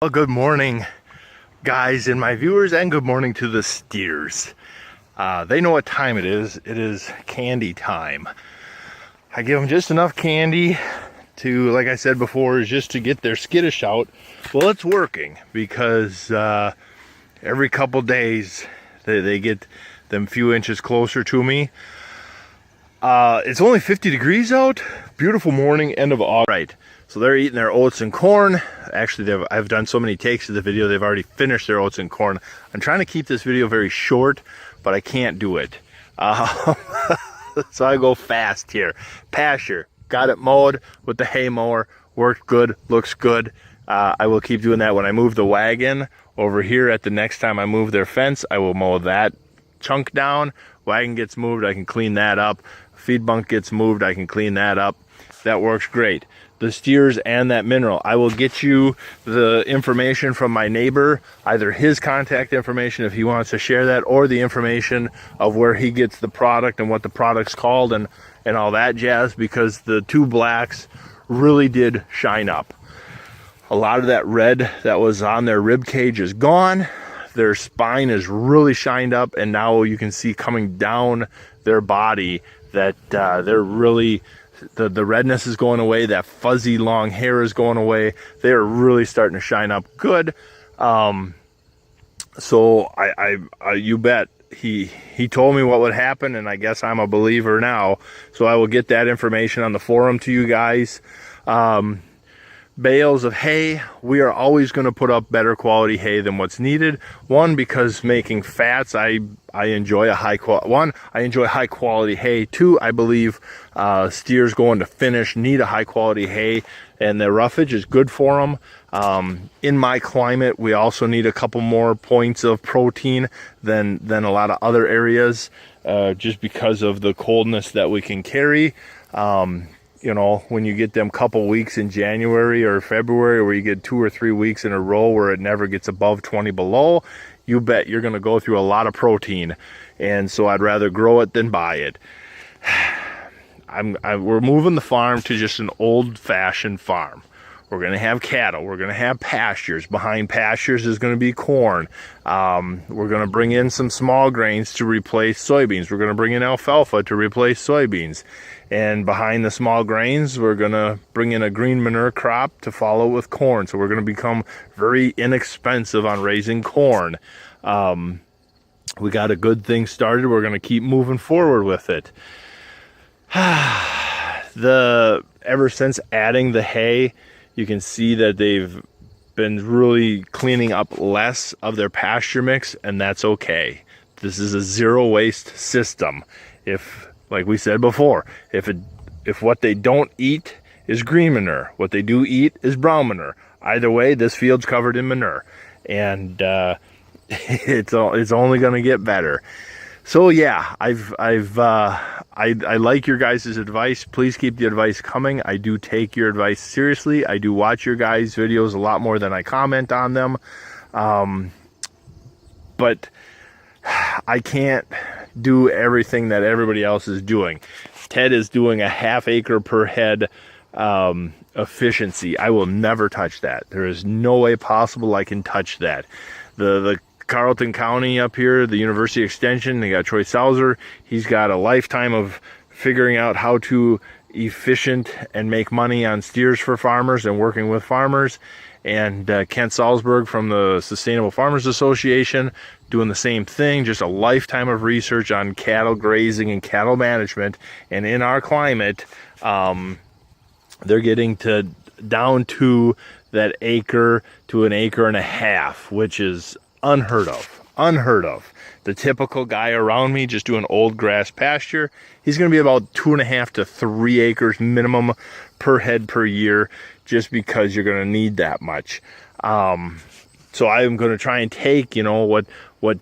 Well, good morning, guys and my viewers, and good morning to the steers. They know what time it is. It is candy time. I give them just enough candy to, like I said before, is just to get their skittish out. Well, it's working because every couple days they get them few inches closer to me. It's only 50 degrees out. Beautiful morning, end of August. Right. So they're eating their oats and corn. Actually, I've done so many takes of the video, they've already finished their oats and corn. I'm trying to keep this video very short, but I can't do it. So I go fast here. Pasture, got it mowed with the hay mower. Worked good, looks good. I will keep doing that when I move the wagon over here. At the next time I move their fence, I will mow that chunk down. Wagon gets moved, I can clean that up. Feed bunk gets moved, I can clean that up. That works great. The steers and that mineral. I will get you the information from my neighbor, either his contact information if he wants to share that, or the information of where he gets the product and what the product's called and all that jazz, because the two blacks really did shine up. A lot of that red that was on their rib cage is gone. Their spine is really shined up, and now you can see coming down their body that they're really, the redness is going away, that fuzzy long hair is going away. They are really starting to shine up good. So you bet he told me what would happen, and I guess I'm a believer now. So I will get that information on the forum to you guys. Bales of hay, we are always going to put up better quality hay than what's needed. One, because making fats, I enjoy high quality hay. Two, I believe steers going to finish need a high quality hay, and the roughage is good for them. In my climate, we also need a couple more points of protein than a lot of other areas, just because of the coldness that we can carry. You know, when you get them couple weeks in January or February, where you get 2 or 3 weeks in a row where it never gets above 20 below, you bet you're going to go through a lot of protein. And so I'd rather grow it than buy it. We're moving the farm to just an old-fashioned farm. We're going to have cattle. We're going to have pastures. Behind pastures is going to be corn. We're going to bring in some small grains to replace soybeans. We're going to bring in alfalfa to replace soybeans. And behind the small grains, we're going to bring in a green manure crop to follow with corn. So we're going to become very inexpensive on raising corn. We got a good thing started. We're going to keep moving forward with it. Ever since adding the hay, you can see that they've been really cleaning up less of their pasture mix, and that's okay. This is a zero waste system. If, like we said before, if what they don't eat is green manure, what they do eat is brown manure. Either way, this field's covered in manure, and it's only going to get better. So yeah, I like your guys' advice. Please keep the advice coming. I do take your advice seriously. I do watch your guys' videos a lot more than I comment on them. But I can't do everything that everybody else is doing. Ted is doing a ½ acre per head efficiency. I will never touch that. There is no way possible I can touch that. The Carleton County up here, the University Extension, they got Troy Sauser. He's got a lifetime of figuring out how to efficient and make money on steers for farmers and working with farmers. And Kent Salzberg from the Sustainable Farmers Association doing the same thing, just a lifetime of research on cattle grazing and cattle management. And in our climate, they're getting down to that acre to an acre and a half, which is unheard of. The typical guy around me just doing old grass pasture, he's going to be about 2.5 to 3 acres minimum per head per year, just because you're going to need that much. So I'm going to try and take, what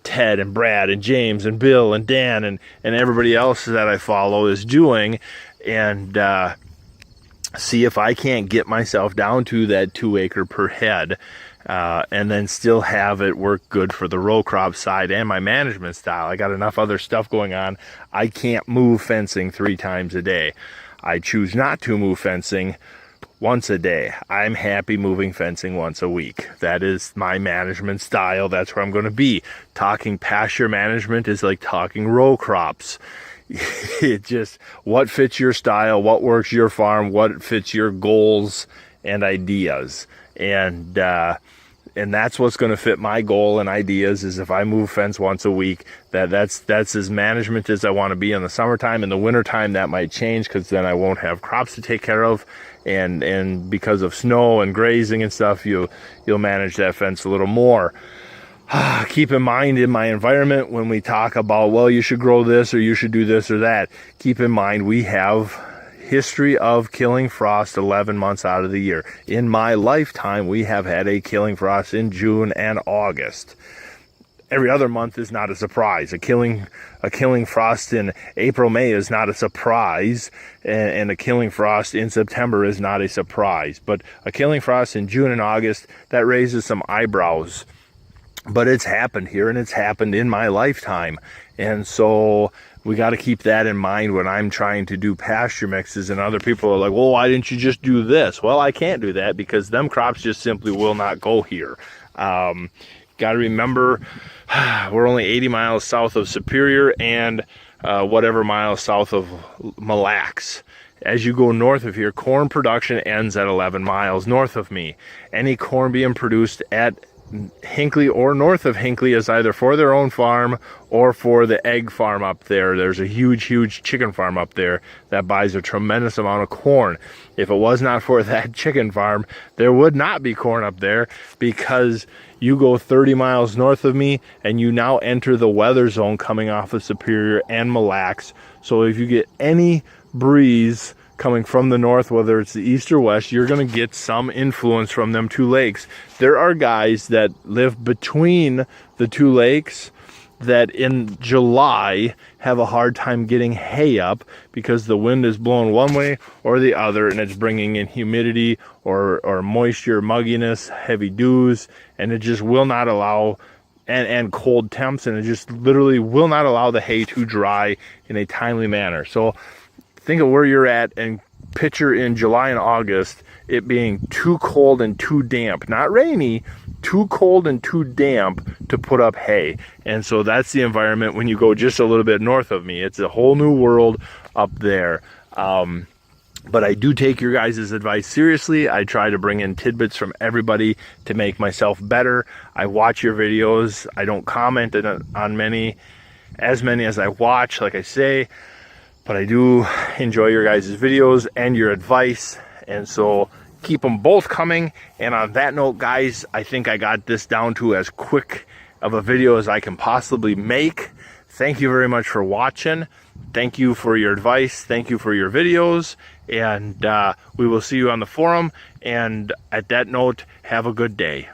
Ted and Brad and James and Bill and Dan and everybody else that I follow is doing, and see if I can't get myself down to that 2 acre per head. And then still have it work good for the row crop side and my management style. I got enough other stuff going on. I can't move fencing 3 times a day. I choose not to move fencing once a day. I'm happy moving fencing once a week. That is my management style. That's where I'm going to be. Talking pasture management is like talking row crops. It just, what fits your style, what works your farm, what fits your goals and ideas. And that's what's going to fit my goal and ideas, is if I move fence once a week, that's as management as I want to be in the summertime. In the wintertime, that might change, because then I won't have crops to take care of. And because of snow and grazing and stuff, you'll manage that fence a little more. Keep in mind, in my environment, when we talk about, well, you should grow this or you should do this or that, keep in mind we have history of killing frost 11 months out of the year. In my lifetime, we have had a killing frost in June and August. Every other month is not a surprise. A killing frost in April, May is not a surprise, and a killing frost in September is not a surprise. But a killing frost in June and August, that raises some eyebrows. But it's happened here, and it's happened in my lifetime. And so we got to keep that in mind when I'm trying to do pasture mixes, and other people are like, well, why didn't you just do this? Well, I can't do that because them crops just simply will not go here. Got to remember, we're only 80 miles south of Superior and whatever miles south of Mille Lacs. As you go north of here, corn production ends at 11 miles north of me. Any corn being produced at Hinckley or north of Hinckley is either for their own farm or for the egg farm up there. There's a huge chicken farm up there that buys a tremendous amount of corn. If it was not for that chicken farm, there would not be corn up there, because you go 30 miles north of me and you now enter the weather zone coming off of Superior and Mille Lacs. So if you get any breeze coming from the north, whether it's the east or west, you're going to get some influence from them two lakes. There are guys that live between the two lakes that in July have a hard time getting hay up, because the wind is blowing one way or the other, and it's bringing in humidity or moisture, mugginess, heavy dews, and it just will not allow, and cold temps, and it just literally will not allow the hay to dry in a timely manner. So think of where you're at and picture in July and August it being too cold and too damp, not rainy, too cold and too damp to put up hay. And so that's the environment when you go just a little bit north of me. It's a whole new world up there. But I do take your guys' advice seriously. I try to bring in tidbits from everybody to make myself better. I watch your videos. I don't comment on as many as I watch, like I say. But I do enjoy your guys' videos and your advice, and so keep them both coming. And on that note, guys, I think I got this down to as quick of a video as I can possibly make. Thank you very much for watching. Thank you for your advice. Thank you for your videos. And we will see you on the forum. And at that note, have a good day.